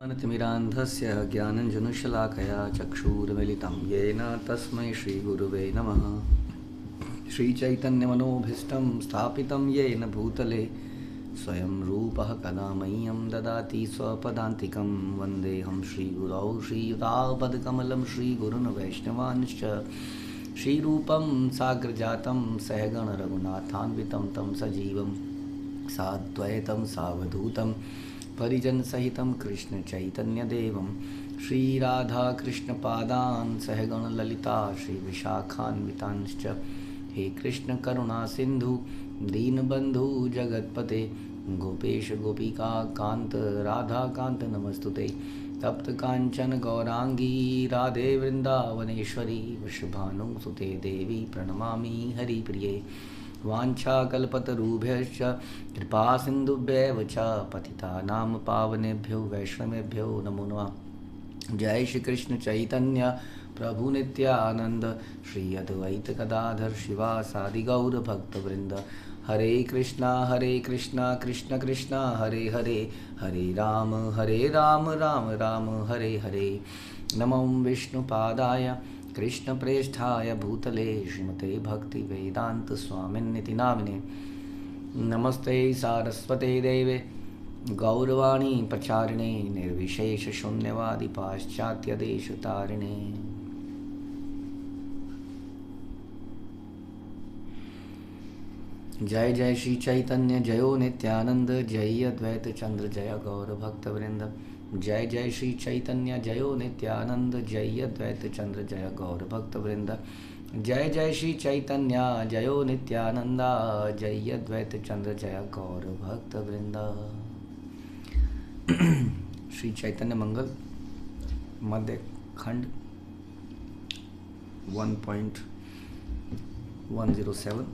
अनतिमिरान्धस्य ज्ञानञ्जनशलाकया चक्षुरुन्मिलितं येन तस्मै श्रीगुरुवे नमः। श्रीचैतन्यमनोभीष्टं स्थापितं येन भूतले स्वयं रूपः कदा मह्यं ददाति स्वपदान्तिकं। वन्देऽहं श्रीगुरौ श्रीयुतापदकमलं श्रीगुरुन् वैष्णवांश्च श्रीरूपं साग्रजातं सहगणरघुनाथान्वितं तं सजीवं साद्वैतं सावधूतं परिजन सहितं कृष्ण चैतन्य देवं श्रीराधाकृष्णपादान् सहगण ललिता श्रीविशाखान्वितांश्च। हे कृष्ण करुणा सिंधु दीनबंधु जगत्पते गोपेश गोपिका कांत राधा कांत नमस्तुते। तप्त कांचन गौरांगी राधे वृंदावनेश्वरी वृषभानुसुते देवी प्रणमामि हरिप्रिये। वाञ्छाकल्पतरुभ्यश्च कृपा सिन्धुभ्यैव च पतितानां पावनेभ्यो वैष्णवेभ्यो नमो नमः। जय श्री कृष्ण चैतन्य प्रभु नित्यानंद श्री अद्वैत गदाधर शिवासादि गौर भक्तवृंद। हरे कृष्णा कृष्ण कृष्णा हरे हरे, हरे राम राम राम हरे हरे। नमो विष्णुपादाय कृष्णप्रेष्ठाय भूतले श्रीमते भक्ति वेदांत स्वामिन्निति नामिने। नमस्ते सारस्वते देवे गौरवाणी प्रचारिणे निर्विशेष शून्यवादी पाश्चात्य देश तारिणे। जय जय श्री चैतन्य जयो नित्यानंद जय अद्वैत चंद्र जय गौर भक्तवृंद। जय जय श्री चैतन्य जयो नित्यानंद जय अद्वैत चंद्र जय गौर भक्तवृंद। जय जय श्री चैतन्य जयो नित्यानंद जय अद्वैत चंद्र जय गौर भक्तवृंद। श्री चैतन्य मंगल मध्य खंड 1.107।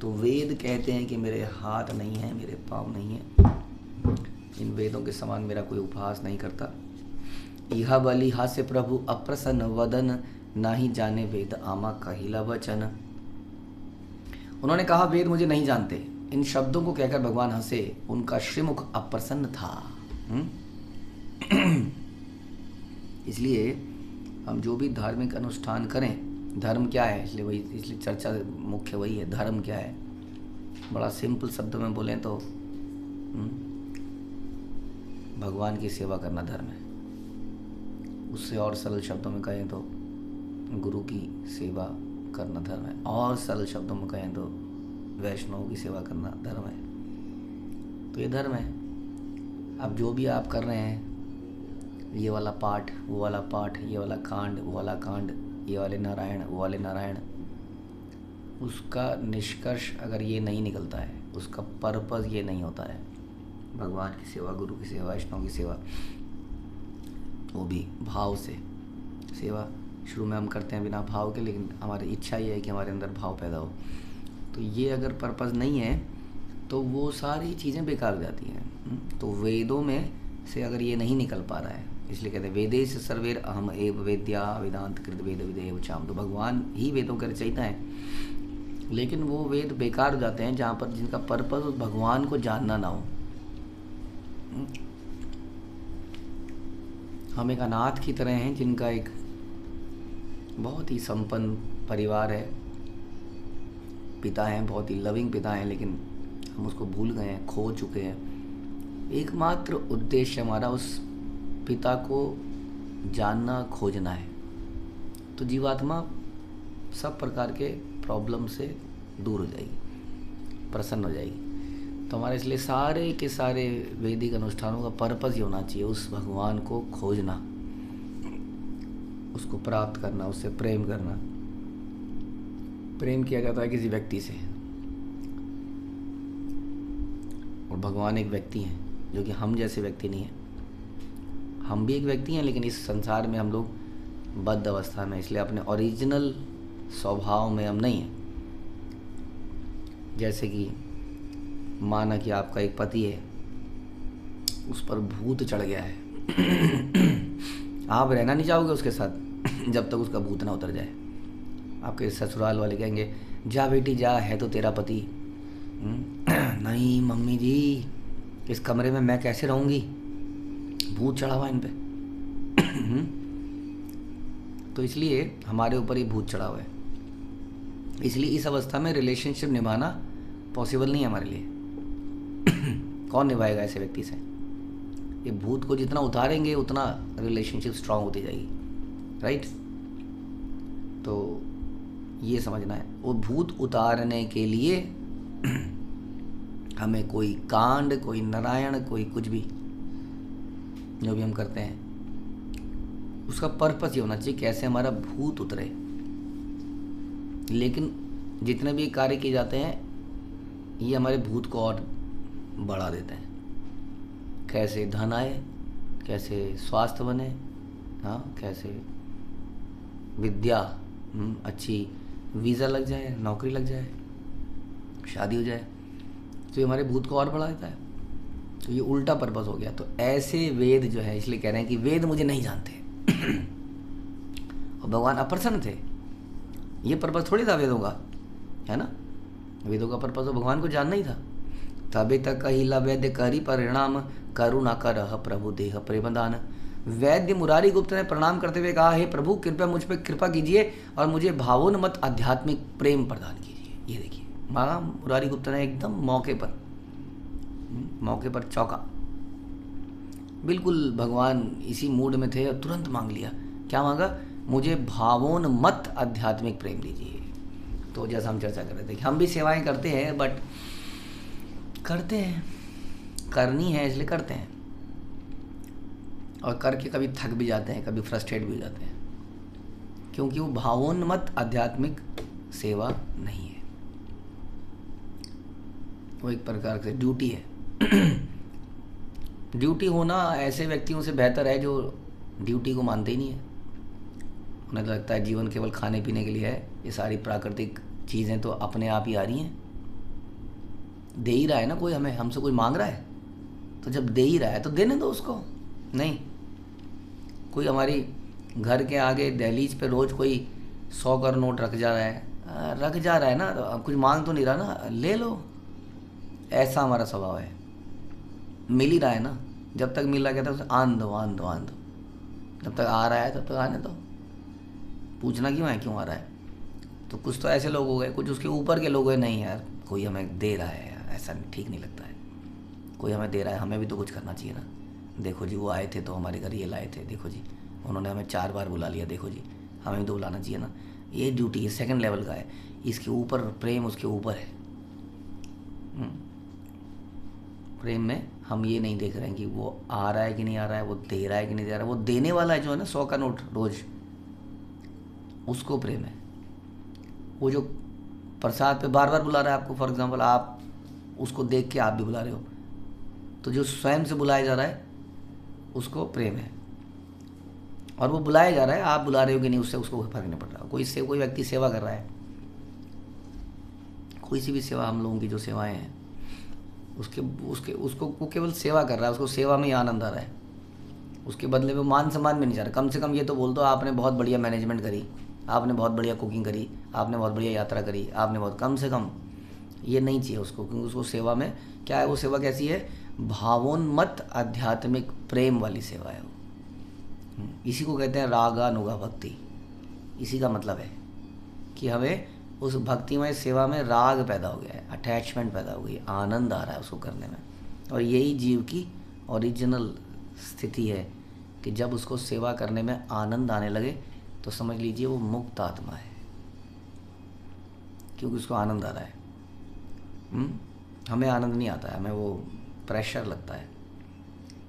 तो वेद कहते हैं कि मेरे हाथ नहीं है, मेरे पाँव नहीं है, इन वेदों के समान मेरा कोई उपहास नहीं करता। इहा बलि हास्य प्रभु अप्रसन्न वदन नाही जाने वेद आमा कहिला वचन। उन्होंने कहा वेद मुझे नहीं जानते। इन शब्दों को कहकर भगवान हंसे, उनका श्रीमुख अप्रसन्न था। इसलिए हम जो भी धार्मिक अनुष्ठान करें, धर्म क्या है, इसलिए चर्चा मुख्य वही है, धर्म क्या है। बड़ा सिंपल शब्द में बोलें तो भगवान की सेवा करना धर्म है। उससे और सरल शब्दों में कहें तो गुरु की सेवा करना धर्म है, और सरल शब्दों में कहें तो वैष्णव की सेवा करना धर्म है। तो ये धर्म है। अब जो भी आप कर रहे हैं, ये वाला पाठ वो वाला पाठ, ये वाला कांड वो वाला कांड, ये वाले नारायण वो वाले नारायण, उसका निष्कर्ष अगर ये नहीं निकलता है, उसका पर्पज़ ये नहीं होता है भगवान की सेवा, गुरु की सेवा, वैष्णव की सेवा, वो भी भाव से सेवा शुरू में हम करते हैं बिना भाव के, लेकिन हमारी इच्छा ये है कि हमारे अंदर भाव पैदा हो। तो ये अगर पर्पज़ नहीं है तो वो सारी चीज़ें बेकार हो जाती हैं। तो वेदों में से अगर ये नहीं निकल पा रहा है, इसलिए कहते हैं वेदेश सर्वेर अहम एव वेद्या वेदांत कृत वेद विदेव चाम। तो भगवान ही वेदों के रचयिता हैं, लेकिन वो वेद बेकार हो जाते हैं जहाँ पर जिनका पर्पज़ उस भगवान को जानना ना हो। हम एक अनाथ की तरह हैं जिनका एक बहुत ही संपन्न परिवार है, पिता हैं, बहुत ही लविंग पिता हैं, लेकिन हम उसको भूल गए हैं, खो चुके हैं। एकमात्र उद्देश्य हमारा उस पिता को जानना, खोजना है। तो जीवात्मा सब प्रकार के प्रॉब्लम से दूर हो जाएगी, प्रसन्न हो जाएगी। तो हमारे इसलिए सारे के सारे वैदिक अनुष्ठानों का पर्पज़ ये होना चाहिए, उस भगवान को खोजना, उसको प्राप्त करना, उससे प्रेम करना। प्रेम किया जाता है किसी व्यक्ति से, और भगवान एक व्यक्ति हैं जो कि हम जैसे व्यक्ति नहीं है। हम भी एक व्यक्ति हैं, लेकिन इस संसार में हम लोग बद्ध अवस्था में, इसलिए अपने ओरिजिनल स्वभाव में हम नहीं हैं। जैसे कि माना कि आपका एक पति है, उस पर भूत चढ़ गया है, आप रहना नहीं चाहोगे उसके साथ जब तक उसका भूत ना उतर जाए। आपके ससुराल वाले कहेंगे जा बेटी जा, है तो तेरा पति। नहीं मम्मी जी, इस कमरे में मैं कैसे रहूँगी? भूत चढ़ा हुआ इन पे। तो इसलिए हमारे ऊपर ये भूत चढ़ा हुआ है, इसलिए इस अवस्था में रिलेशनशिप निभाना पॉसिबल नहीं है हमारे लिए। कौन निभाएगा ऐसे व्यक्ति से? ये भूत को जितना उतारेंगे उतना रिलेशनशिप स्ट्रांग होती जाएगी, राइट? तो ये समझना है, वो भूत उतारने के लिए हमें कोई कांड, कोई नारायण, कोई कुछ भी जो भी हम करते हैं उसका पर्पस ये होना चाहिए कैसे हमारा भूत उतरे। लेकिन जितने भी कार्य किए जाते हैं ये हमारे भूत को और बढ़ा देते हैं। कैसे धन आए, कैसे स्वास्थ्य बने, हाँ, कैसे विद्या अच्छी, वीज़ा लग जाए, नौकरी लग जाए, शादी हो जाए, तो ये हमारे भूत को और बढ़ा देता है। तो ये उल्टा पर्पस हो गया। तो ऐसे वेद जो है, इसलिए कह रहे हैं कि वेद मुझे नहीं जानते। और भगवान अप्रसन्न थे, ये पर्पस थोड़ी था वेदों का, है ना? वेदों का पर्पस तो भगवान को जानना ही था। तबे तक कहिला वैद्य करी परिणाम, करुणा कर प्रभु देह प्रेमदान। वैद्य मुरारी गुप्त ने प्रणाम करते हुए कहा, हे प्रभु कृपया मुझ पर कृपा कीजिए और मुझे भावोन्मत्त आध्यात्मिक प्रेम प्रदान कीजिए। ये देखिए, मांगा मुरारी गुप्त ने एकदम मौके पर चौंका, बिल्कुल भगवान इसी मूड में थे और तुरंत मांग लिया। क्या मांगा? मुझे भावोन्मत्त आध्यात्मिक प्रेम दीजिए। तो जैसा हम चर्चा कर रहे थे कि हम भी सेवाएं करते हैं, बट करते हैं, करनी है इसलिए करते हैं, और करके कभी थक भी जाते हैं, कभी फ्रस्ट्रेट भी हो जाते हैं, क्योंकि वो भावोन्मत्त आध्यात्मिक सेवा नहीं है, वो एक प्रकार से ड्यूटी है। ड्यूटी होना ऐसे व्यक्तियों से बेहतर है जो ड्यूटी को मानते ही नहीं है। उन्हें तो लगता है जीवन केवल खाने पीने के लिए है, ये सारी प्राकृतिक चीज़ें तो अपने आप ही आ रही हैं। दे ही रहा है ना कोई, हमें, हमसे कोई मांग रहा है, तो जब दे ही रहा है तो देने दो उसको। नहीं, कोई हमारी घर के आगे दहलीज पे रोज़ कोई 100 का नोट रख जा रहा है ना, तो कुछ मांग तो नहीं रहा ना, ले लो। ऐसा हमारा स्वभाव है। मिल ही रहा है ना, जब तक मिल रहा कहता है उसे आन दो, जब तक आ रहा है तब तक आने दो, पूछना क्यों है क्यों आ रहा है। तो कुछ तो ऐसे लोग हो गए, कुछ उसके ऊपर के लोग हुए, नहीं यार कोई हमें दे रहा है, ऐसा ठीक नहीं लगता है। कोई हमें दे रहा है, हमें भी तो कुछ करना चाहिए ना। देखो जी, वो आए थे तो हमारे घर ये लाए थे, देखो जी उन्होंने हमें 4 बार बुला लिया, देखो जी हमें भी तो बुलाना चाहिए ना। ये ड्यूटी है, सेकंड लेवल का है। इसके ऊपर प्रेम उसके ऊपर है। प्रेम में हम ये नहीं देख रहे हैं कि वो आ रहा है कि नहीं आ रहा है, वो दे रहा है कि नहीं दे रहा है। वो देने वाला है जो है ना, 100 का नोट रोज, उसको प्रेम है। वो जो प्रसाद पे बार बार बुला रहा है आपको, फॉर एग्जांपल आप उसको देख के आप भी बुला रहे हो, तो जो स्वयं से बुलाया जा रहा है उसको प्रेम है। और वो बुलाया जा रहा है, आप बुला रहे हो कि नहीं, उससे उसको फर्क नहीं पड़ रहा। कोई व्यक्ति सेवा कर रहा है, कोई सी भी सेवा, हम लोगों की जो सेवाएं हैं उसको वो केवल सेवा कर रहा है, उसको सेवा में ही आनंद आ रहा है। उसके बदले में मान सम्मान में नहीं जा रहा। कम से कम ये तो बोल दो, आपने बहुत बढ़िया मैनेजमेंट करी, आपने बहुत बढ़िया कुकिंग करी, आपने बहुत बढ़िया यात्रा करी, आपने बहुत, कम से कम ये नहीं चाहिए उसको, क्योंकि उसको सेवा में क्या है, वो सेवा कैसी है, भावोन्मत्त आध्यात्मिक प्रेम वाली सेवा है वो। इसी को कहते हैं रागानुगा भक्ति। इसी का मतलब है कि हमें उस भक्तिमय सेवा में राग पैदा हो गया है, अटैचमेंट पैदा हो गई है, आनंद आ रहा है उसको करने में। और यही जीव की ओरिजिनल स्थिति है कि जब उसको सेवा करने में आनंद आने लगे तो समझ लीजिए वो मुक्त आत्मा है, क्योंकि उसको आनंद आ रहा है। हमें आनंद नहीं आता है, हमें वो प्रेशर लगता है,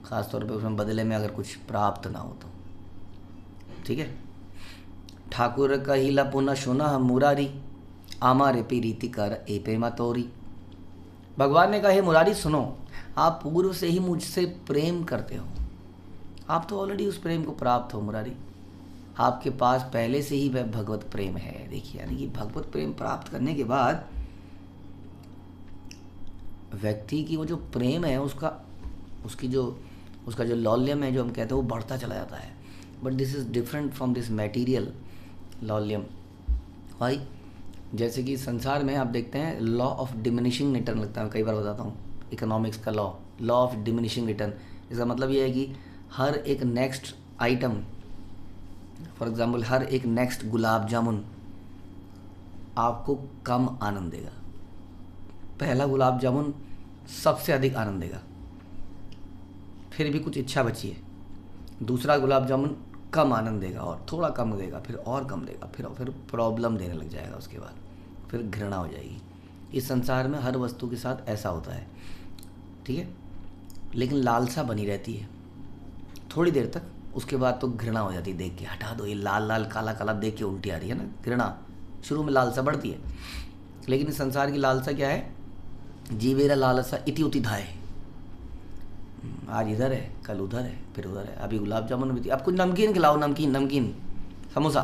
ख़ासतौर पे उसमें बदले में अगर कुछ प्राप्त ना हो तो। ठीक है। ठाकुर कहिला पुनः सुना मुरारी, आमारे पी रीति कर ए प्रेमा तोरी। भगवान ने कहा, हे मुरारी सुनो, आप पूर्व से ही मुझसे प्रेम करते हो, आप तो ऑलरेडी उस प्रेम को प्राप्त हो मुरारी, आपके पास पहले से ही वह भगवत प्रेम है। देखिए, यानी कि भगवत प्रेम प्राप्त करने के बाद व्यक्ति की वो जो प्रेम है उसका जो लौल्यम है, जो हम कहते हैं, वो बढ़ता चला जाता है। But this is different from this material लौल्यम। भाई जैसे कि संसार में आप देखते हैं लॉ ऑफ डिमिनिशिंग रिटर्न लगता है, कई बार बताता हूँ, इकोनॉमिक्स का लॉ ऑफ डिमिनिशिंग रिटर्न। इसका मतलब ये है कि हर एक नेक्स्ट आइटम, फॉर एग्जाम्पल हर एक नेक्स्ट गुलाब जामुन आपको कम आनंद देगा। पहला गुलाब जामुन सबसे अधिक आनंद देगा, फिर भी कुछ इच्छा बची है, दूसरा गुलाब जामुन कम आनंद देगा और थोड़ा कम देगा, फिर और कम देगा, फिर प्रॉब्लम देने लग जाएगा, उसके बाद फिर घृणा हो जाएगी। इस संसार में हर वस्तु के साथ ऐसा होता है, ठीक है। लेकिन लालसा बनी रहती है थोड़ी देर तक, उसके बाद तो घृणा हो जाती है। देख के हटा दो, ये लाल लाल काला काला देख के उल्टी आ रही है ना, घृणा। शुरू में लालसा बढ़ती है, लेकिन इस संसार की लालसा क्या है? जीवेरा लालसा इति उति धाय। आज इधर है, कल उधर है, फिर उधर है। अभी गुलाब जामुन भी थी, अब कुछ नमकीन खिलाओ, नमकीन नमकीन समोसा,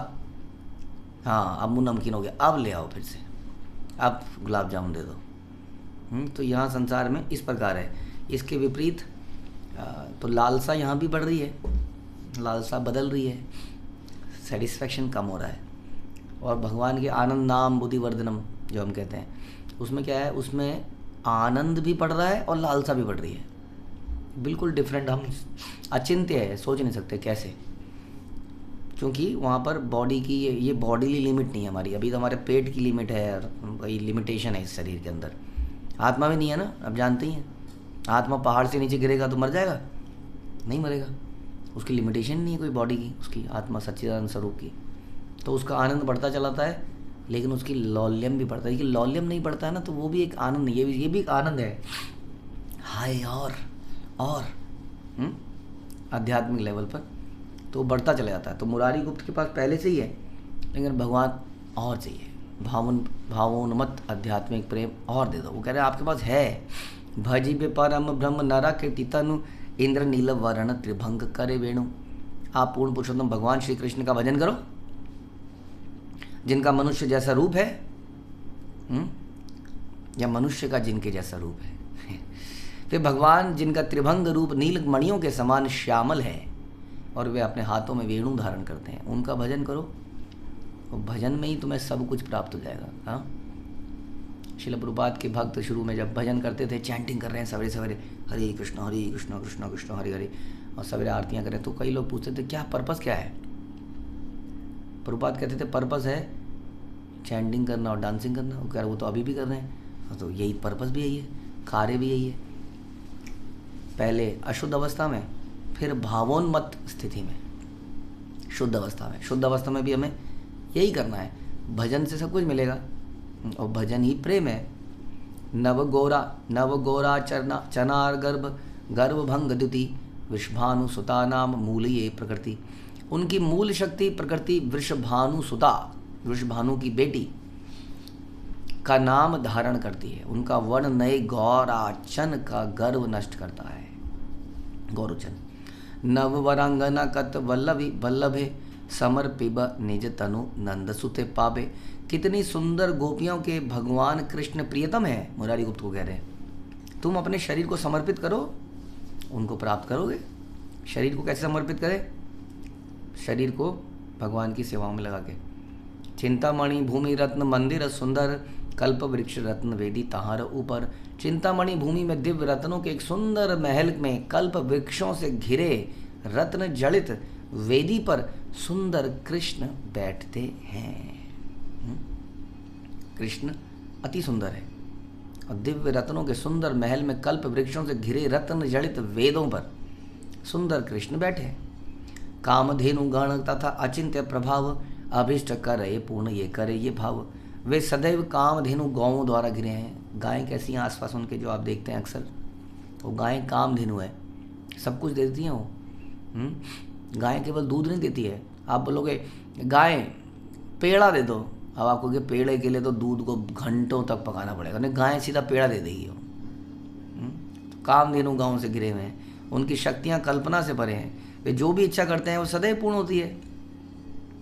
हाँ अब मुँह नमकीन हो गया, अब ले आओ फिर से, अब गुलाब जामुन दे दो। तो यहाँ संसार में इस प्रकार है। इसके विपरीत तो लालसा यहाँ भी बढ़ रही है, लालसा बदल रही है, सेटिस्फैक्शन कम हो रहा है। और भगवान के आनंद नाम बुद्धिवर्धनम जो हम कहते हैं, उसमें क्या है? उसमें आनंद भी बढ़ रहा है और लालसा भी बढ़ रही है। बिल्कुल डिफरेंट, हम अचिंत्य है, सोच नहीं सकते कैसे, क्योंकि वहाँ पर बॉडी की ये बॉडीली लिमिट नहीं है हमारी। अभी तो हमारे पेट की लिमिट है और वही लिमिटेशन है इस शरीर के अंदर। आत्मा में नहीं है ना, अब जानते ही हैं। आत्मा पहाड़ से नीचे गिरेगा तो मर जाएगा? नहीं मरेगा, उसकी लिमिटेशन नहीं है कोई बॉडी की, उसकी आत्मा सच्चिदानंद स्वरूप की। तो उसका आनंद बढ़ता चलाता है, लेकिन उसकी लौल्यम भी बढ़ता है। कि लौल्यम नहीं बढ़ता है ना, तो वो भी एक आनंद नहीं, ये भी एक आनंद है। हाय और आध्यात्मिक लेवल पर तो बढ़ता चला जाता है। तो मुरारी गुप्त के पास पहले से ही है, लेकिन भगवान और चाहिए, भावोन्मत्त आध्यात्मिक प्रेम और दे दो। वो कह रहे हैं आपके पास है। भजी बे परम ब्रह्म नरा के तनु इंद्र नील वर्ण त्रिभंग करे वेणु। आप पूर्ण पुरुषोत्तम भगवान श्री कृष्ण का भजन करो, जिनका मनुष्य जैसा रूप है, या मनुष्य का जिनके जैसा रूप है। फिर भगवान जिनका त्रिभंग रूप नील मणियों के समान श्यामल है और वे अपने हाथों में वेणु धारण करते हैं, उनका भजन करो। और भजन में ही तुम्हें सब कुछ प्राप्त हो जाएगा। हाँ, श्रील प्रभुपाद के भक्त शुरू में जब भजन करते थे, चैंटिंग कर रहे हैं सवेरे सवेरे, हरे कृष्ण कृष्ण कृष्ण हरे हरे, और सवेरे आरतियाँ करें, तो कई लोग पूछते थे क्या पर्पस क्या है? प्रभुपाद कहते थे पर्पस है चैंटिंग करना और डांसिंग करना। वो कह रहे वो तो अभी भी कर रहे हैं, तो यही पर्पस भी यही है, कार्य भी यही है। पहले अशुद्ध अवस्था में, फिर भावोन्मत्त स्थिति में, शुद्ध अवस्था में। शुद्ध अवस्था में भी हमें यही करना है, भजन से सब कुछ मिलेगा, और भजन ही प्रेम है। नव गोरा चनार गर्भ भंग द्युति वृषभानु सुता नाम मूल ये प्रकृति। उनकी मूल शक्ति प्रकृति वृषभानु सुता, वृषभानु की बेटी का नाम धारण करती है। उनका वर्ण नए गौराचन का गर्व नष्ट करता है। गौरचन नव वरांगना कत वल्लभे समर पिब निज तनु नंद सुते पाबे। कितनी सुंदर गोपियों के भगवान कृष्ण प्रियतम है। मुरारी गुप्त को कह रहे हैं तुम अपने शरीर को समर्पित करो, उनको प्राप्त करोगे। शरीर को कैसे समर्पित करें? शरीर को भगवान की सेवाओं में लगा के। चिंतामणि भूमि रत्न मंदिर सुंदर कल्प वृक्ष रत्न वेदी तहार ऊपर। चिंतामणि भूमि में दिव्य रत्नों के एक सुंदर महल में कल्प वृक्षों से घिरे रत्न जड़ित वेदी पर सुंदर कृष्ण बैठते हैं। कृष्ण अति सुंदर है, और दिव्य रत्नों के सुंदर महल में कल्प वृक्षों से घिरे रत्न जड़ित वेदों पर सुंदर कृष्ण बैठे। कामधेनु गण तथा अचिंत्य प्रभाव अभिष्ट करे पूर्ण ये करे ये भाव। वे सदैव कामधेनु गौओं द्वारा घिरे हैं। गायें कैसी हैं आसपास उनके, जो आप देखते हैं अक्सर, वो गायें कामधेनु है, सब कुछ देती हैं वो। गायें केवल दूध नहीं देती है। आप बोलोगे गाय पेड़ा दे दो, अब आपको कि पेड़े के लिए तो दूध को घंटों तक पकाना पड़ेगा, नहीं गाय सीधा पेड़ा दे देगी वो। तो कामधेनु गाँव से घिरे हुए हैं, उनकी शक्तियाँ कल्पना से परे हैं। वे जो भी इच्छा करते हैं वो सदैव पूर्ण होती है।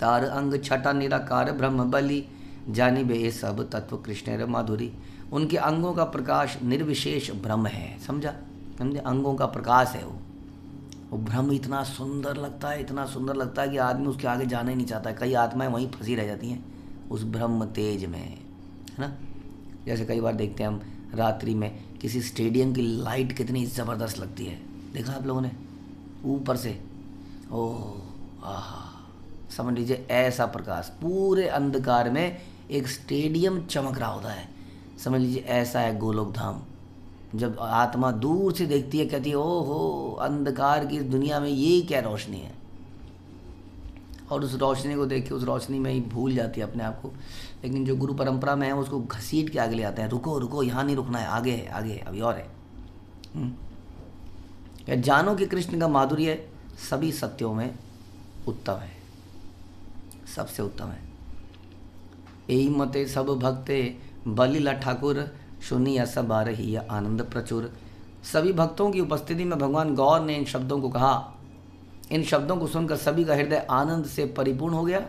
तार अंग छटा निराकार ब्रह्म बलि जानी बे सब तत्व कृष्ण माधुरी। उनके अंगों का प्रकाश निर्विशेष ब्रह्म है। समझा? समझे? अंगों का प्रकाश है वो ब्रह्म इतना सुंदर लगता है, इतना सुंदर लगता है कि आदमी उसके आगे जाना ही नहीं चाहता है। कई आत्माएं वहीं फंसी रह जाती हैं उस ब्रह्म तेज में, है ना। जैसे कई बार देखते हैं हम रात्रि में किसी स्टेडियम की लाइट कितनी ज़बरदस्त लगती है, देखा आप लोगों ने? ऊपर से, ओह आहा, समझ लीजिए ऐसा प्रकाश, पूरे अंधकार में एक स्टेडियम चमक रहा होता है। समझ लीजिए ऐसा है गोलोक धाम। जब आत्मा दूर से देखती है कहती है ओहो, अंधकार की इस दुनिया में ये क्या रोशनी है, और उस रोशनी को देख के उस रोशनी में ही भूल जाती है अपने आप को। लेकिन जो गुरु परंपरा में है उसको घसीट के आगे ले आते हैं, रुको रुको, यहाँ नहीं रुकना है, आगे है, आगे है, अभी और है। या जानो कि कृष्ण का माधुर्य सभी सत्यों में उत्तम है, सबसे उत्तम है। यही मते सब भक्ते बलिला ठाकुर सुनिया सब आ रही है आनंद प्रचुर। सभी भक्तों की उपस्थिति में भगवान गौर ने इन शब्दों को कहा। इन शब्दों को सुनकर सभी का हृदय आनंद से परिपूर्ण हो गया।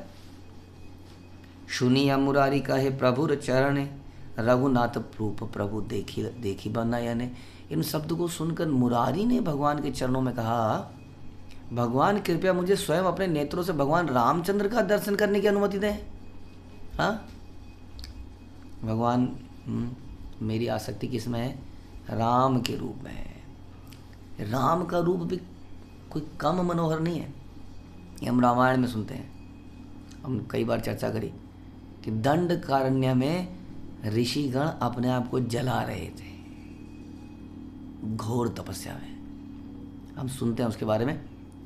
सुनिया मुरारी कहे प्रभुर चरण, रघुनाथ रूप प्रभु देखी देखी बनायने। इन शब्द को सुनकर मुरारी ने भगवान के चरणों में कहा, भगवान कृपया मुझे स्वयं अपने नेत्रों से भगवान रामचंद्र का दर्शन करने की अनुमति दें। हाँ भगवान, मेरी आसक्ति किस में है? राम के रूप में है। राम का रूप भी कोई कम मनोहर नहीं है। ये हम रामायण में सुनते हैं, हम कई बार चर्चा करी कि दंडकारण्य में ऋषिगण अपने आप को जला रहे थे घोर तपस्या में। हम सुनते हैं उसके बारे में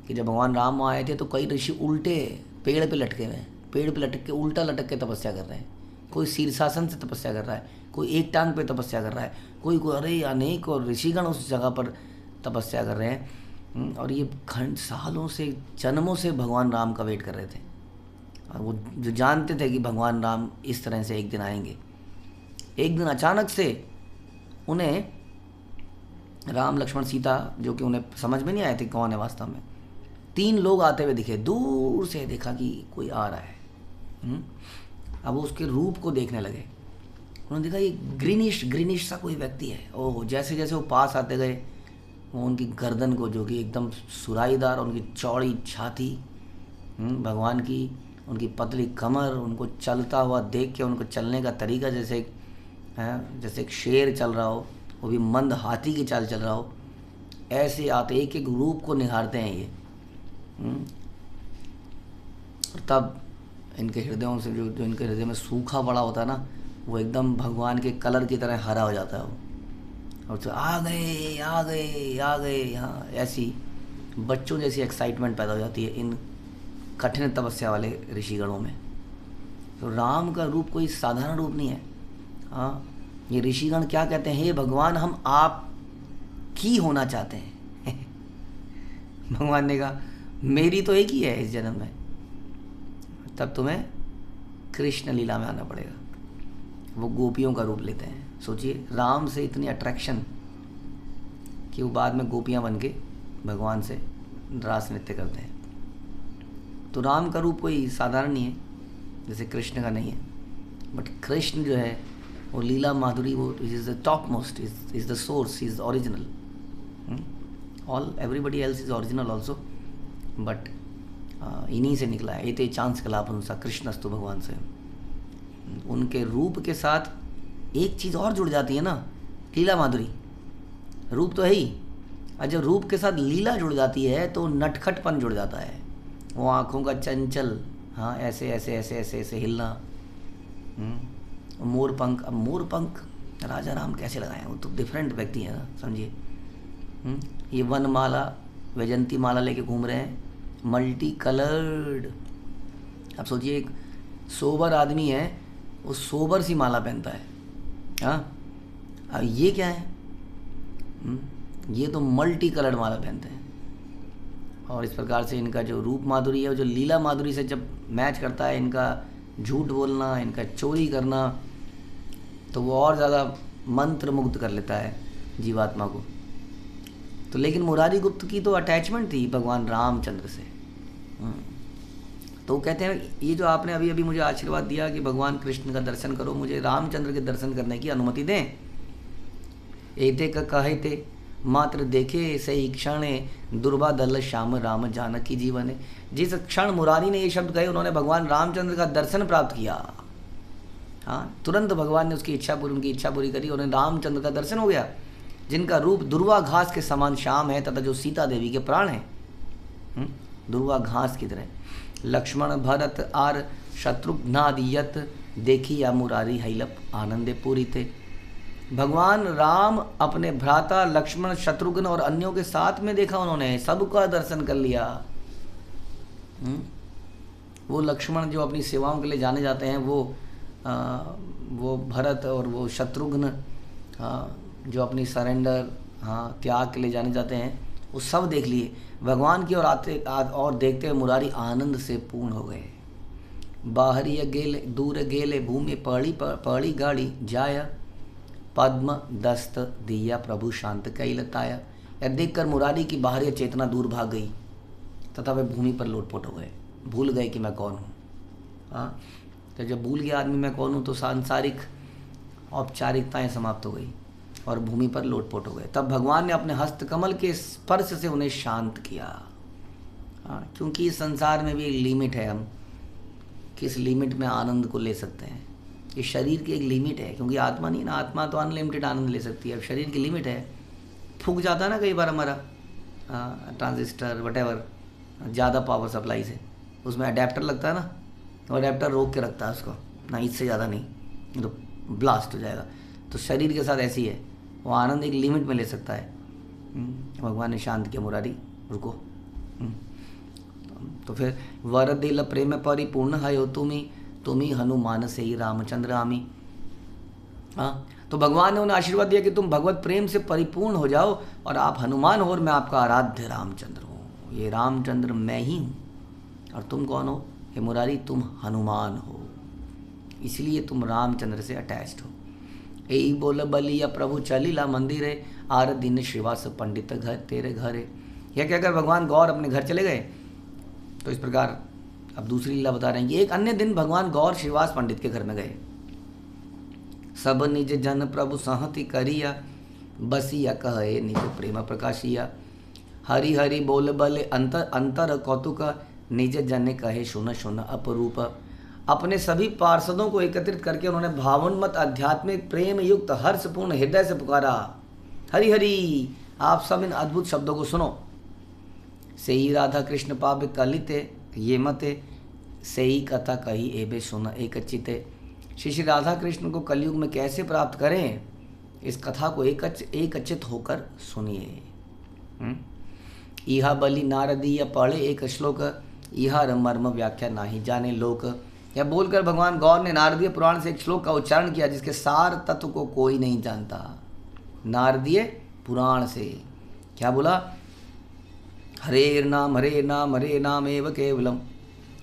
कि जब भगवान राम आए थे तो कई ऋषि उल्टे पेड़ पे लटके हुए हैं, पेड़ पे लटक के उल्टा लटक के तपस्या कर रहे हैं। कोई शीर्षासन से तपस्या कर रहा है, कोई एक टांग पे तपस्या कर रहा है, कोई अरे अनेक और ऋषिगण उस जगह पर तपस्या कर रहे हैं। और ये सालों से, जन्मों से भगवान राम का वेट कर रहे थे। और वो जो जानते थे कि भगवान राम इस तरह से एक दिन आएंगे, एक दिन अचानक से उन्हें राम लक्ष्मण सीता, जो कि उन्हें समझ में नहीं आए थे कौन है वास्तव में, 3 लोग आते हुए दिखे। दूर से देखा कि कोई आ रहा है। अब वो उसके रूप को देखने लगे। उन्होंने देखा ये ग्रीनिश सा कोई व्यक्ति है। ओह, जैसे जैसे वो पास आते गए, वो उनकी गर्दन को, जो कि एकदम सुराईदार, उनकी चौड़ी छाती, भगवान की उनकी पतली कमर, उनको चलता हुआ देख के उनको चलने का तरीका जैसे एक शेर चल रहा हो, वो भी मंद हाथी की चाल चल रहा हो, ऐसे आते एक एक रूप को निहारते हैं ये। और तब इनके हृदयों से जो इनके हृदय में सूखा पड़ा होता है ना, वो एकदम भगवान के कलर की तरह हरा हो जाता है वो। और तो आ गए आ गए आ गए, यहाँ ऐसी बच्चों जैसी एक्साइटमेंट पैदा हो जाती है इन कठिन तपस्या वाले ऋषिगणों में। तो राम का रूप कोई साधारण रूप नहीं है। हाँ, ये ऋषिगण क्या कहते हैं, हे भगवान हम आप की होना चाहते हैं। भगवान ने कहा मेरी तो एक ही है इस जन्म में, तब तुम्हें कृष्ण लीला में आना पड़ेगा। वो गोपियों का रूप लेते हैं। सोचिए, राम से इतनी अट्रैक्शन कि वो बाद में गोपियां बन के भगवान से रास नृत्य करते हैं। तो राम का रूप कोई साधारण नहीं है, जैसे कृष्ण का नहीं है। बट कृष्ण जो है वो लीला माधुरी, वो is the top most, is the source, is original. All everybody else is original also, but इन्हीं से निकला है। ये चांस कलापनुसा कृष्णस्तु, भगवान से। उनके रूप के साथ एक चीज़ और जुड़ जाती है ना, लीला माधुरी। रूप तो है ही, और जब रूप के साथ लीला जुड़ जाती है तो नटखटपन जुड़ जाता है। वो आँखों का चंचल, हाँ ऐसे ऐसे ऐसे ऐसे ऐसे हिलना, मोरपंख। अब मोरपंख राजा राम कैसे लगाए, वो तो डिफरेंट व्यक्ति है ना, समझिए। ये वनमाला, वैजंती माला लेके घूम रहे हैं, मल्टी कलर्ड। अब सोचिए, एक सोबर आदमी है, वो सोबर सी माला पहनता है। हाँ, अब ये क्या है, ये तो मल्टी कलर्ड माला पहनते हैं। और इस प्रकार से इनका जो रूप माधुरी है, वो जो लीला माधुरी से जब मैच करता है, इनका झूठ बोलना, इनका चोरी करना, तो वो और ज़्यादा मंत्र मुग्ध कर लेता है जीवात्मा को। तो लेकिन मुरारी गुप्त की तो अटैचमेंट थी भगवान रामचंद्र से। तो कहते हैं, ये जो आपने अभी अभी मुझे आशीर्वाद दिया कि भगवान कृष्ण का दर्शन करो, मुझे रामचंद्र के दर्शन करने की अनुमति दें। एते का कहते मात्र देखे सही क्षण दुर्वा दल श्याम राम जानकी जीवन। जिस क्षण मुरारी ने ये शब्द कहे, उन्होंने भगवान रामचंद्र का दर्शन प्राप्त किया। हाँ, तुरंत भगवान ने उसकी इच्छा पूरी, उनकी इच्छा पूरी करी, उन्हें रामचंद्र का दर्शन हो गया, जिनका रूप दुर्वा घास के समान श्याम है तथा जो सीता देवी के प्राण हैं। दुर्वा घास की तरह। लक्ष्मण भरत आर शत्रुघ्नादियत देखी या मुरारी हैलप आनंदे पूरी थे। भगवान राम अपने भ्राता लक्ष्मण, शत्रुघ्न और अन्यों के साथ में देखा उन्होंने, सबका दर्शन कर लिया। वो लक्ष्मण जो अपनी सेवाओं के लिए जाने जाते हैं, वो भरत और वो शत्रुघ्न जो अपनी सरेंडर त्याग के लिए जाने जाते हैं, वो सब देख लिए भगवान की। और देखते हुए मुरारी आनंद से पूर्ण हो गए। बाहरी गेले दूर गेले भूमि पड़ी गाड़ी जाया, पद्म दस्त दिया प्रभु शांत कई लताया। यह देखकर मुरारी की बाहरी चेतना दूर भाग गई तथा वे भूमि पर लोटपोट हो गए, भूल गए कि मैं कौन हूँ। तो जब भूल गया आदमी मैं कौन हूँ, तो सांसारिक औपचारिकताएं समाप्त हो गई और भूमि पर लोटपोट हो गए। तब भगवान ने अपने हस्तकमल के स्पर्श से उन्हें शांत किया। क्योंकि इस संसार में भी एक लिमिट है, हम किस लिमिट में आनंद को ले सकते हैं। इस शरीर की एक लिमिट है, क्योंकि आत्मा नहीं ना, आत्मा तो अनलिमिटेड आनंद ले सकती है। अब शरीर की लिमिट है, फूक जाता है ना कई बार हमारा ट्रांजिस्टर वटेवर, ज़्यादा पावर सप्लाई से, उसमें अडेप्टर लगता है ना, तो अडेप्टर रोक के रखता है उसको, ना इससे ज़्यादा नहीं तो ब्लास्ट हो जाएगा। तो शरीर के साथ ऐसी है, वो आनंद एक लिमिट में ले सकता है। भगवान ने शांत किया, मुरारी रुको। तो फिर वर दिल प्रेम परिपूर्ण है तुम्ही हनुमान से ही रामचंद्र आमी। तो भगवान ने उन्हें आशीर्वाद दिया कि तुम भगवत प्रेम से परिपूर्ण हो जाओ और आप हनुमान हो और मैं आपका आराध्य रामचंद्र हूँ। ये रामचंद्र मैं ही हूँ और तुम कौन हो? हे मुरारी, तुम हनुमान हो, इसलिए तुम रामचंद्र से अटैच्ड हो। यही बोल बलिया प्रभु चलीला मंदिर आर दिन श्रीवास पंडित घर तेरे घरे। यह कहकर भगवान गौर अपने घर चले गए। तो इस प्रकार अब दूसरी लीला बता रहे हैं। एक अन्य दिन भगवान गौर श्रीवास पंडित के घर में गए। सब निज जन प्रभु सहति करिया, बसिया कहे निज प्रेम प्रकाशिया। हरि हरि बोल बले अंतर कौतुक, निज जन कहे सुन सुन अपरूप। अपने सभी पार्षदों को एकत्रित करके उन्होंने भावोन्मत आध्यात्मिक प्रेम युक्त हर्षपूर्ण हृदय से पुकारा, हरि हरि। आप सब इन अद्भुत शब्दों को सुनो। से ही राधा कृष्ण पाप कलिते ये मते, से ही कथा कही एबे सुन एक चिते। श्री राधा कृष्ण को कलयुग में कैसे प्राप्त करें, इस कथा को एकचित होकर सुनिए। इहा बलि नारदीय पढ़े एक श्लोक, इहा मर्म व्याख्या नाही जाने लोक। यह बोलकर भगवान गौर ने नारदीय पुराण से एक श्लोक का उच्चारण किया जिसके सार तत्व को कोई नहीं जानता। नारदीय पुराण से क्या बोला? हरे नाम एव केवलम,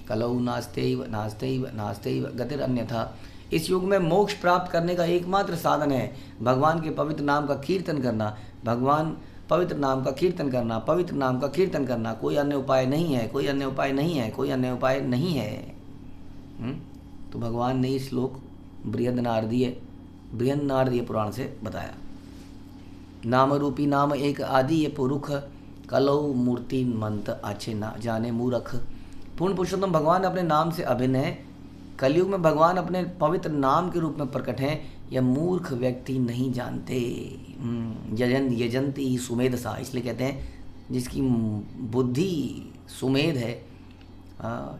कलौ नास्तेव नास्तेव नास्तेव गतिर अन्यथा। इस युग में मोक्ष प्राप्त करने का एकमात्र साधन है भगवान के पवित्र नाम का कीर्तन करना। भगवान पवित्र नाम का कीर्तन करना, पवित्र नाम का कीर्तन करना। कोई अन्य उपाय नहीं है, कोई अन्य उपाय नहीं है, कोई अन्य उपाय नहीं है। तो भगवान ने इस श्लोक बृहद नारदीय पुराण से बताया। नाम रूपी नाम एक आदि ये पुरुष, कलौ मूर्ति मंत अच्छे ना जाने मूरख। पूर्ण पुरुषोत्तम भगवान अपने नाम से अभिन्न है। कलयुग में भगवान अपने पवित्र नाम के रूप में प्रकट हैं, यह मूर्ख व्यक्ति नहीं जानते। यजंती सुमेध सा, इसलिए कहते हैं जिसकी बुद्धि सुमेध है,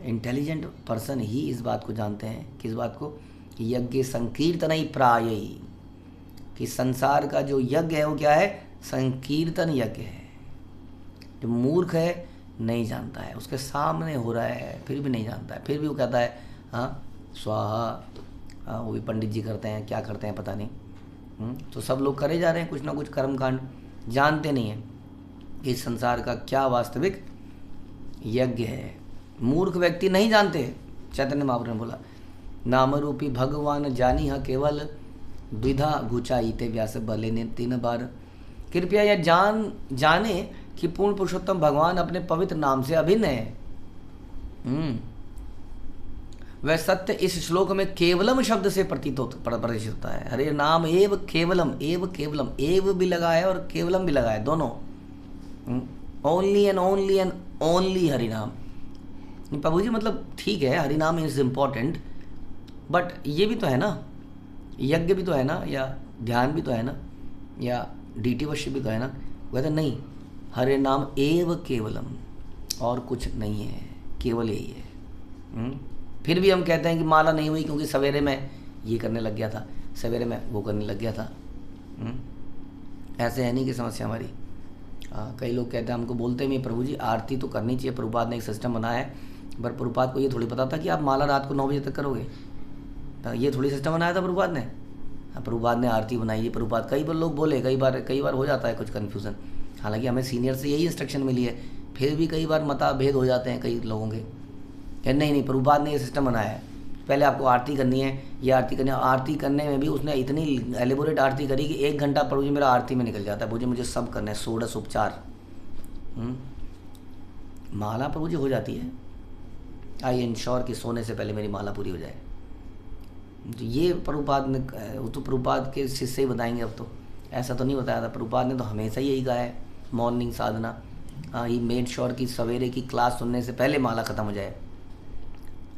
इंटेलिजेंट पर्सन ही इस बात को जानते हैं। किस बात को? यज्ञ संकीर्तन ही प्रायई, कि संसार का जो यज्ञ है वो क्या है? संकीर्तन यज्ञ है। जो मूर्ख है नहीं जानता है, उसके सामने हो रहा है फिर भी नहीं जानता है, फिर भी वो कहता है हाँ स्वाहा। वो भी पंडित जी करते हैं, क्या करते हैं पता नहीं। तो सब लोग करे जा रहे हैं कुछ ना कुछ कर्मकांड, जानते नहीं हैं इस संसार का क्या वास्तविक यज्ञ है। मूर्ख व्यक्ति नहीं जानते। चैतन्य महाप्रभु ने बोला, नाम रूपी भगवान जानी है केवल, द्विधा घुचाईते व्यास बले ने 3 बार। कृपया यह जाने कि पूर्ण पुरुषोत्तम भगवान अपने पवित्र नाम से अभिन्न है। वह सत्य इस श्लोक में केवलम शब्द से प्रतीत होता है। हरे नाम एव केवलम, एव भी लगा है और केवलम भी लगा है, दोनों। ओनली एंड ओनली हरि नाम। प्रभु जी मतलब ठीक है, हरि नाम इज इम्पोर्टेंट, बट ये भी तो है ना, यज्ञ भी तो है ना, या ध्यान भी तो है ना, या डीटी वर्शिप भी तो है ना। कहते नहीं, हरे नाम एव केवलम, और कुछ नहीं है, केवल यही है। फिर भी हम कहते हैं कि माला नहीं हुई क्योंकि सवेरे में ये करने लग गया था, सवेरे में वो करने लग गया था। ऐसे है नहीं कि समस्या हमारी। कई लोग कहते हैं, हमको बोलते हैं प्रभु जी आरती तो करनी चाहिए, प्रभुपाद ने एक सिस्टम बनाया है, पर प्रभुपाद को ये थोड़ी पता था कि आप माला रात को 9 बजे तक करोगे। ये थोड़ी सिस्टम बनाया था प्रभुपाद ने। प्रभुपाद ने आरती बनाई है, प्रभुपाद कई बार लोग बोले, कई बार हो जाता है कुछ कन्फ्यूज़न। हालांकि हमें सीनियर से यही इंस्ट्रक्शन मिली है, फिर भी कई बार मतभेद हो जाते हैं कई लोगों के। नहीं, प्रभुपाद ने ये सिस्टम बनाया है, पहले आपको आरती करनी है, ये आरती करनी है। आरती करने में भी उसने इतनी एलिबोरेट आरती करी कि 1 घंटा प्रभु जी मेरा आरती में निकल जाता है। प्रभु जी मुझे सब करना है, 16 उपचार। माला प्रभु जी हो जाती है, आई इंश्योर कि सोने से पहले मेरी माला पूरी हो जाए। तो ये प्रभुपाद ने, वो तो प्रभुपाद के शिष्य ही बताएंगे, अब तो ऐसा तो नहीं बताया था। प्रभुपाद ने तो हमेशा यही कहा है, morning Sadhana. He made sure कि सवेरे की क्लास सुनने से पहले माला ख़त्म हो जाए।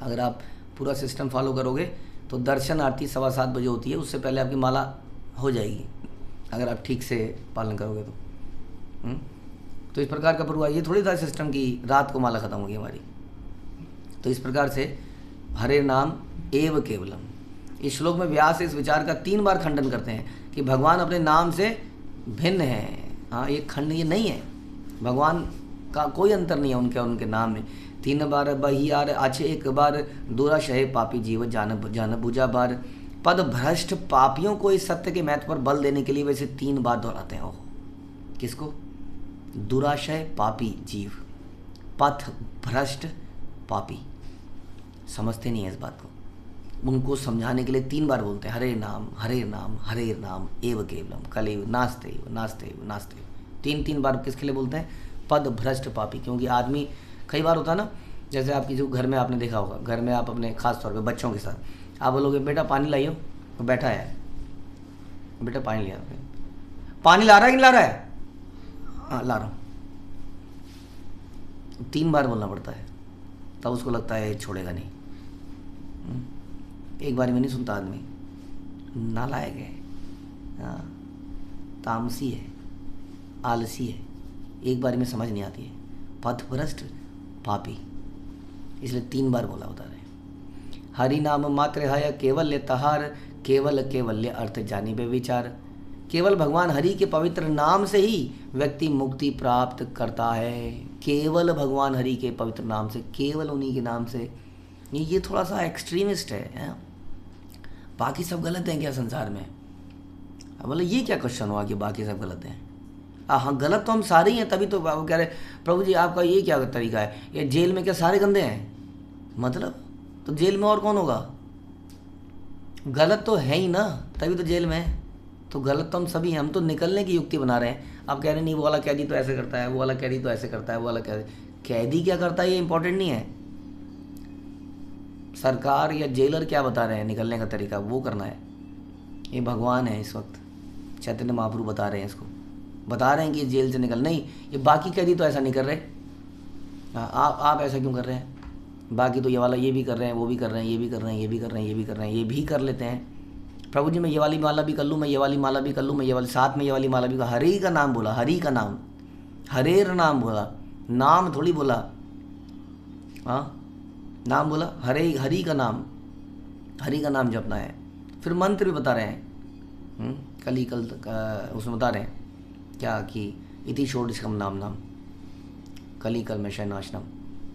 अगर आप पूरा सिस्टम फॉलो करोगे तो दर्शन आरती 7:15 बजे होती है, उससे पहले आपकी माला हो जाएगी, अगर आप ठीक से पालन करोगे तो। तो इस प्रकार का प्रभुपाद, ये थोड़ी था सिस्टम की रात को माला ख़त्म होगी हमारी। तो इस प्रकार से हरे नाम एव केवलम, इस श्लोक में व्यास इस विचार का 3 बार खंडन करते हैं कि भगवान अपने नाम से भिन्न है। हाँ, ये खंड ये नहीं है, भगवान का कोई अंतर नहीं है उनके नाम में। 3 बार बहियार अच्छे, 1 बार दुराशय पापी जीव जान बुझा बार। पद भ्रष्ट पापियों को इस सत्य के महत्व पर बल देने के लिए वैसे 3 बार दोहराते हैं। वो किसको? दुराशय पापी जीव, पथ भ्रष्ट पापी, समझते नहीं है इस बात को। उनको समझाने के लिए 3 बार बोलते हैं, हरे नाम हरे नाम हरे नाम एव केवलम कलियुग नास्ते नास्ते नास्ते। 3 बार किसके लिए बोलते हैं? पद भ्रष्ट पापी। क्योंकि आदमी कई बार होता है ना, जैसे आपकी जो घर में आपने देखा होगा, घर में आप अपने खास तौर पे बच्चों के साथ आप बोलोगे बेटा पानी लाइयो, तो बैठा है, बेटा पानी लिया, पानी ला रहा है कि ला रहा है? हाँ ला रहा हूँ। 3 बार बोलना पड़ता है, तब उसको लगता है छोड़ेगा नहीं। एक बार में नहीं सुनता आदमी, नालायक है, हाँ, तामसी है, आलसी है, एक बार में समझ नहीं आती है, पथभ्रष्ट पापी। इसलिए 3 बार बोला बता रहे। हरि नाम मात्र है केवल तहार, केवल केवल्य अर्थ जानी बे विचार। केवल भगवान हरि के पवित्र नाम से ही व्यक्ति मुक्ति प्राप्त करता है। केवल भगवान हरि के पवित्र नाम से, केवल उन्हीं के नाम से। ये थोड़ा सा एक्सट्रीमिस्ट है? बाकी सब गलत हैं क्या संसार में? बोले ये क्या क्वेश्चन हुआ कि बाकी सब गलत हैं? हाँ, गलत तो हम सारे ही हैं, तभी तो वो कह रहे प्रभु जी आपका ये क्या तरीका है, ये जेल में क्या सारे गंदे हैं? मतलब तो जेल में और कौन होगा? गलत तो है ही ना, तभी तो जेल में है। तो गलत तो हम सभी हैं, हम तो निकलने की युक्ति बना रहे हैं। आप कह रहे नहीं वो वाला कैदी तो ऐसे करता है, वो वाला कैदी तो ऐसे करता है, वो वाला कैदी क्या करता है ये इंपॉर्टेंट नहीं है। सरकार या जेलर क्या बता रहे हैं निकलने का तरीका, वो करना है। ये भगवान है, इस वक्त चैतन्य महाप्रभु बता रहे हैं, इसको बता रहे हैं कि जेल से निकल, नहीं ये बाकी कैदी तो ऐसा नहीं कर रहे। आप ऐसा क्यों कर रहे हैं? बाकी तो ये वाला ये भी कर रहे हैं, वो भी कर रहे हैं, ये भी कर रहे हैं, ये भी कर रहे हैं, ये भी कर रहे हैं, ये भी कर लेते हैं। प्रभु जी मैं ये वाली माला भी कर लूँ, मैं ये वाली माला भी कर लूँ, मैं ये वाली साथ में ये वाली माला भी कर। हरि का नाम बोला, हरि का नाम, हरेर नाम बोला, नाम थोड़ी बोला। हाँ, नाम बोला, हरि का नाम, हरि का नाम जपना है। फिर मंत्र भी बता रहे हैं, कल उसमें बता रहे हैं क्या कि इति षोडशकम नाम कली कल में शयनाशनम,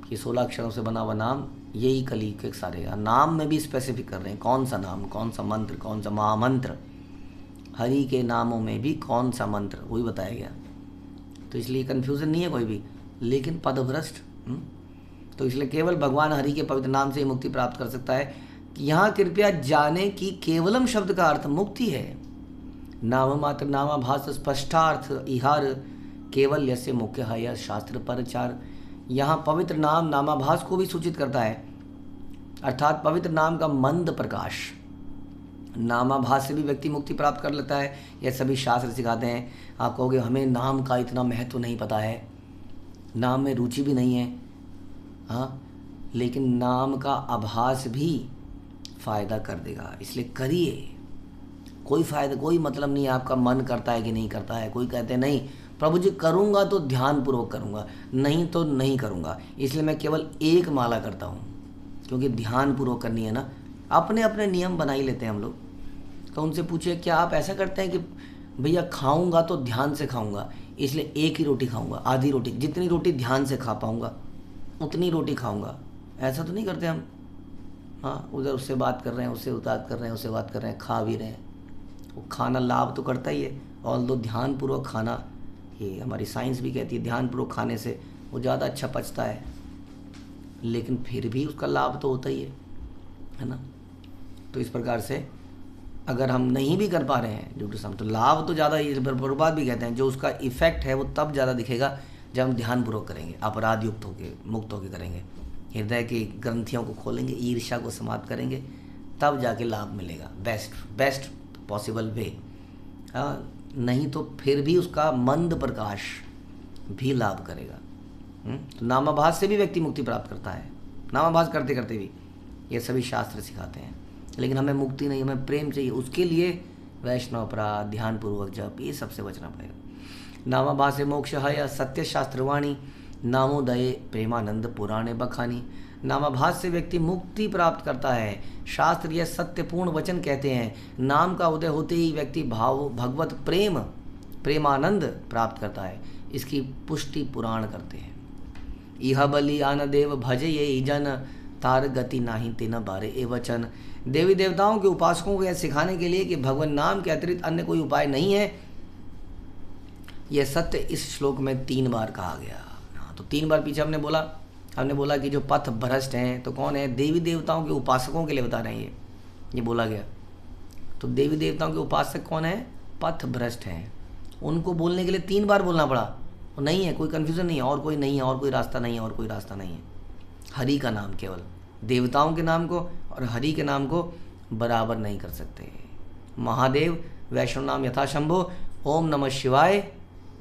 कि 16 अक्षरों से बना हुआ नाम, यही कली के सारे नाम में भी स्पेसिफिक कर रहे हैं कौन सा नाम, कौन सा मंत्र, कौन सा महामंत्र। हरि के नामों में भी कौन सा मंत्र, वही बताया गया। तो इसलिए कन्फ्यूज़न नहीं है कोई भी, लेकिन पदभ्रष्ट। तो इसलिए केवल भगवान हरि के पवित्र नाम से ही मुक्ति प्राप्त कर सकता है। यहाँ कृपया जाने कि केवलम शब्द का अर्थ मुक्ति है। नाम मात्र नामाभास स्पष्टार्थ इहार, केवल यस्य मुख्य है यह शास्त्र परचार। यहाँ पवित्र नाम नामाभास को भी सूचित करता है, अर्थात पवित्र नाम का मंद प्रकाश। नामाभास से भी व्यक्ति मुक्ति प्राप्त कर लेता है, यह सभी शास्त्र सिखाते हैं। आप कहोगे हमें नाम का इतना महत्व नहीं पता है, नाम में रुचि भी नहीं है। हाँ, लेकिन नाम का आभास भी फ़ायदा कर देगा, इसलिए करिए। कोई फ़ायदा, कोई मतलब नहीं है आपका मन करता है कि नहीं करता है। कोई कहते हैं नहीं प्रभु जी करूँगा तो ध्यानपूर्वक करूँगा, नहीं तो नहीं करूँगा, इसलिए मैं केवल एक माला करता हूँ, क्योंकि ध्यानपूर्वक करनी है ना। अपने अपने नियम बना ही लेते हैं हम लोग। तो उनसे पूछिए क्या आप ऐसा करते हैं कि भैया खाऊंगा तो ध्यान से खाऊंगा, इसलिए एक ही रोटी खाऊंगा, आधी रोटी, जितनी रोटी ध्यान से खा पाऊंगा उतनी रोटी खाऊंगा, ऐसा तो नहीं करते हम। हाँ, उधर उससे बात कर रहे हैं, उससे बात कर रहे हैं, उससे बात कर रहे हैं, खा भी रहे हैं। वो खाना लाभ तो करता ही है, और दो ध्यानपूर्वक खाना, ये हमारी साइंस भी कहती है ध्यानपूर्वक खाने से वो ज़्यादा अच्छा पचता है, लेकिन फिर भी उसका लाभ तो होता ही है ना। तो इस प्रकार से अगर हम नहीं भी कर पा रहे हैं ड्यू टू सम, तो लाभ तो ज़्यादा, बर्बाद भी कहते हैं, जो उसका इफेक्ट है वो तब ज़्यादा दिखेगा जब हम ध्यानपूर्वक करेंगे, अपराध युक्त होकर, मुक्त होकर करेंगे, हृदय की ग्रंथियों को खोलेंगे, ईर्ष्या को समाप्त करेंगे, तब जाके लाभ मिलेगा, बेस्ट पॉसिबल वे। नहीं तो फिर भी उसका मंद प्रकाश भी लाभ करेगा। तो नामाभास से भी व्यक्ति मुक्ति प्राप्त करता है, नामाभास करते करते भी, ये सभी शास्त्र सिखाते हैं। लेकिन हमें मुक्ति नहीं, हमें प्रेम चाहिए, उसके लिए वैष्णव अपराध, ध्यानपूर्वक जप, ये सबसे बचना पड़ेगा। नामाभासे मोक्ष है सत्य शास्त्रवाणी, नामोदय प्रेमानंद पुराणे बखानी। नामाभास से व्यक्ति मुक्ति प्राप्त करता है, शास्त्र यह सत्यपूर्ण वचन कहते हैं। नाम का उदय होते ही व्यक्ति भाव भगवत प्रेमानंद प्राप्त करता है, इसकी पुष्टि पुराण करते हैं। इह बलि आन देव भज ये जन, तार गति नाही तेन बारे ए वचन। देवी देवताओं के उपासकों को यह सिखाने के लिए कि भगवान नाम के अतिरिक्त अन्य कोई उपाय नहीं है, यह सत्य इस श्लोक में 3 बार कहा गया। हाँ, तो 3 बार पीछे हमने बोला कि जो पथ भ्रष्ट हैं तो कौन है, देवी देवताओं के उपासकों के लिए बता रहे हैं ये बोला गया। तो देवी देवताओं के उपासक कौन है, पथ भ्रष्ट हैं, उनको बोलने के लिए 3 बार बोलना पड़ा। और नहीं है, कोई कन्फ्यूज़न नहीं है, और कोई नहीं है, और कोई रास्ता नहीं है, और कोई रास्ता नहीं है। हरि का नाम, केवल देवताओं के नाम को और हरि के नाम को बराबर नहीं कर सकते। महादेव वैष्णव नाम यथा Shambho, Om Namah Shivaya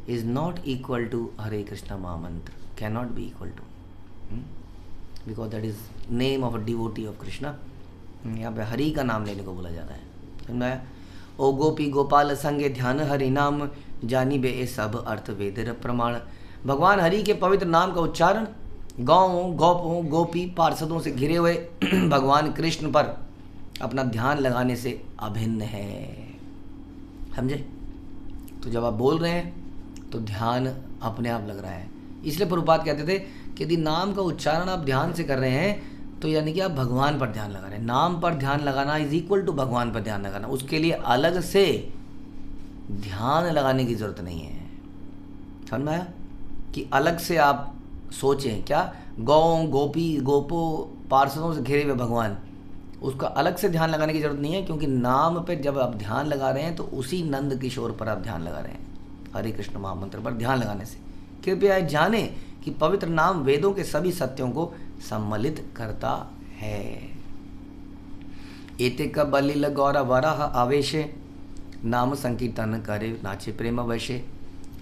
is not equal to Hare Krishna mahamantra, can not be equal to, because that is name of a devotee of Krishna. यहाँ पे हरि का नाम लेने को बोला जा रहा है। समझाया? ओ गोपी गोपाल संगे ध्यान हरि नाम, जानी बे ए सब अर्थ वेदर प्रमाण। भगवान हरि के पवित्र नाम का उच्चारण गौओं, गोपों, गोपी, पार्षदों से घिरे हुए भगवान कृष्ण पर अपना ध्यान लगाने से अभिन्न है। समझे? तो जब आप बोल रहे हैं तो ध्यान अपने आप लग रहा है। इसलिए प्रभुपाद कहते थे कि यदि नाम का उच्चारण आप ध्यान से कर रहे हैं तो यानी कि आप भगवान पर ध्यान लगा रहे हैं। नाम पर ध्यान लगाना इज इक्वल टू भगवान पर ध्यान लगाना, उसके लिए अलग से ध्यान लगाने की जरूरत नहीं है। समझ में आया? कि अलग से आप सोचें क्या, गौ, गोपी, गोपो, पार्षदों से घिरे हुए भगवान, उसका अलग से ध्यान लगाने की जरूरत नहीं है, क्योंकि नाम पे जब आप ध्यान लगा रहे हैं तो उसी नंद किशोर पर आप ध्यान लगा रहे हैं। हरे कृष्ण महामंत्र पर ध्यान लगाने से कृपया जाने कि पवित्र नाम वेदों के सभी सत्यों को सम्मिलित करता है। एते बलिल गौर वराह आवेशे, नाम संकीर्तन करे नाचे प्रेम वैशे।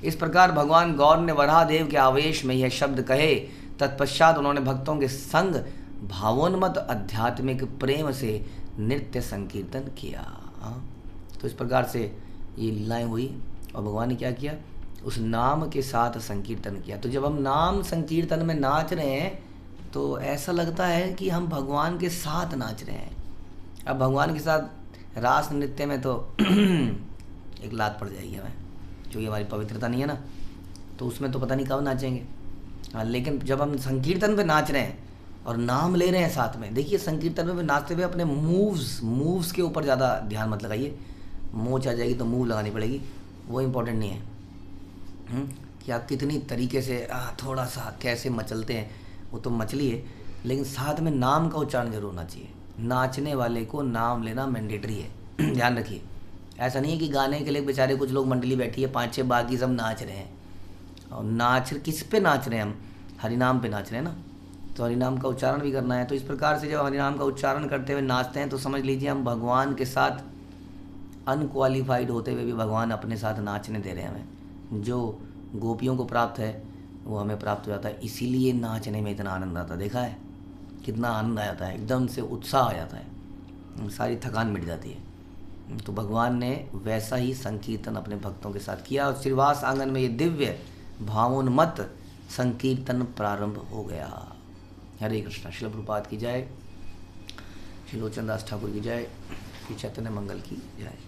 इस प्रकार भगवान गौर ने वराहदेव के आवेश में यह शब्द कहे, तत्पश्चात उन्होंने भक्तों के संग भावोन्मत आध्यात्मिक प्रेम से नृत्य संकीर्तन किया। तो इस प्रकार से ये लीलाएं हुई और भगवान ने क्या किया, उस नाम के साथ संकीर्तन किया। तो जब हम नाम संकीर्तन में नाच रहे हैं तो ऐसा लगता है कि हम भगवान के साथ नाच रहे हैं। अब भगवान के साथ रास नृत्य में तो एक लात पड़ जाएगी हमें, क्योंकि हमारी पवित्रता नहीं है ना, तो उसमें तो पता नहीं कब नाचेंगे। हाँ, लेकिन जब हम संकीर्तन पे नाच रहे हैं और नाम ले रहे हैं साथ में, देखिए संकीर्तन में नाचते हुए अपने मूव्स के ऊपर ज़्यादा ध्यान मत लगाइए। मोच आ जाएगी तो मूव लगानी पड़ेगी, वो इम्पोर्टेंट नहीं है। कि आप कितनी तरीके से थोड़ा सा कैसे मचलते हैं, वो तो मचली है, लेकिन साथ में नाम का उच्चारण जरूर होना चाहिए। नाचने वाले को नाम लेना मैंडेटरी है। ध्यान रखिए, ऐसा नहीं है कि गाने के लिए बेचारे कुछ लोग मंडली बैठी है 5-6, बाकी सब नाच रहे हैं। और नाच किस पे नाच रहे हैं हम, हरिनाम पे नाच रहे हैं ना, तो हरिनाम का उच्चारण भी करना है। तो इस प्रकार से जब हरिनाम का उच्चारण करते हुए नाचते हैं तो समझ लीजिए हम भगवान के साथ अनक्वालिफाइड होते हुए भी भगवान अपने साथ नाचने दे रहे हैं हमें। जो गोपियों को प्राप्त है वो हमें प्राप्त हो जाता है, इसीलिए नाचने में इतना आनंद आता है। देखा है कितना आनंद आ जाता है, एकदम से उत्साह आ जाता है, सारी थकान मिट जाती है। तो भगवान ने वैसा ही संकीर्तन अपने भक्तों के साथ किया और श्रीवास आंगन में ये दिव्य भावोन्मत्त संकीर्तन प्रारंभ हो गया। हरे कृष्णा। श्रील प्रभुपाद की जय, श्री लोचन दास ठाकुर की जय, श्री चैतन्य मंगल की जय।